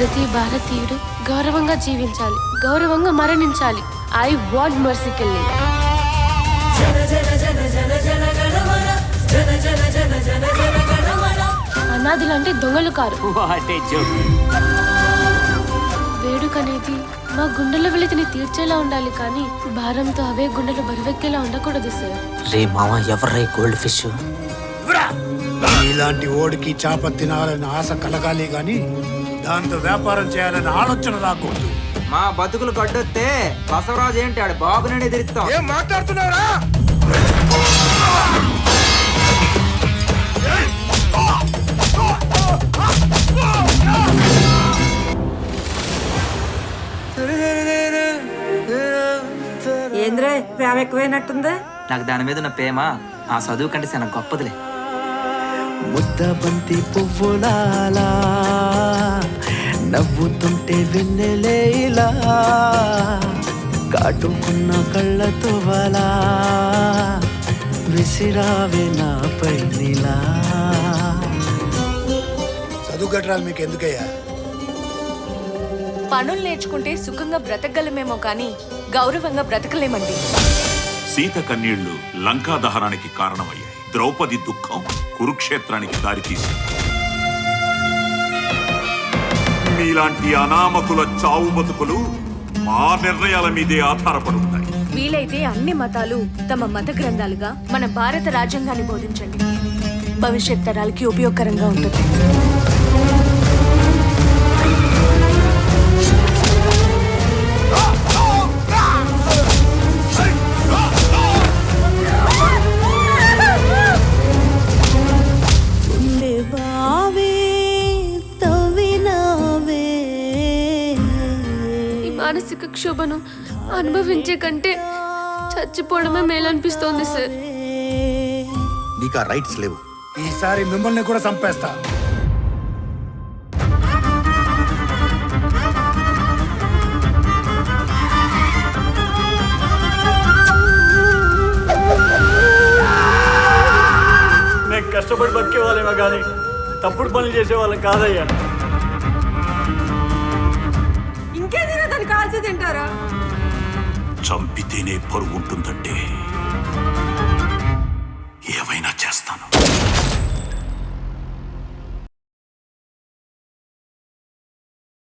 ప్రతి భారతీయుడు గౌరవంగా జీవించాలి, గౌరవంగా మరణించాలి. I want mercy killing. అనాథులు అంటే దొంగలు కారు. వేడుక అనేది మా గుండెల వెలితిని తీర్చేలా ఉండాలి, కానీ భారంతో అవే గుండెలు బరువెక్కేలా ఉండకూడదు సార్. రే మామ, ఎవర్రై గోల్డ్ ఫిష్? ఇలాంటి ఓడికి చేప తినాలని ఆశ కలగాలి గాని దాంతో వ్యాపారం చేయాలని ఆలోచన రాకూడదు. మా బతుకులు కట్టొస్తే బసవరాజు ఏంటి ఆడు బాబుననే తిరుగుతాం. ఏం మాట్లాడుతున్నావురా? ఏంద్రే ప్రేమ ఎక్కువైనట్టుందా? నాకు దాని మీద ఉన్న ప్రేమ ఆ చదువు కంటే చాలా గొప్పదిలే. ముద్ద బంతి పువ్వులాలా నవ్వుతుంటే వెన్నెలేలా కాటుకున్న కళ్ళతో వలా విసిరావే నాపై నీలా. చదువు గట్రాలు మీకు ఎందుకయ్యా? పనులు నేర్చుకుంటే సుఖంగా బ్రతకగలమేమో కానీ గౌరవంగా బ్రతకలేమండి. సీత కన్నీళ్లు లంకా దహనానికి కారణమయ్యాయి. ద్రౌపది దుఃఖం కురుక్షేత్రానికి దారితీసింది. మీలాంటి అనామకుల చావు బతుకులు మా నిర్ణయాల మీదే ఆధారపడి ఉంటాయి. వీలైతే అన్ని మతాలు తమ మత గ్రంథాలుగా మన భారత రాజ్యాంగాన్ని బోధించండి. భవిష్యత్ తరాలకి ఉపయోగకరంగా ఉంటుంది. మానసిక క్షోభను అనుభవించే కంటే చచ్చిపోవడమే మేలనిపిస్తోంది సార్. నీకు ఆ రైట్స్ లేవు. ఈసారి మిమ్మల్ని కూడా చంపేస్తా. మేము కష్టపడి బతికే వాళ్ళేమో కానీ తప్పుడు పనులు చేసేవాళ్ళం కాదయ్యా. ఇంకేదైనా దాన్ని కాల్చి తింటారా? చంపితేనే పరువు ఉంటుందంటే ఏవైనా చేస్తాను.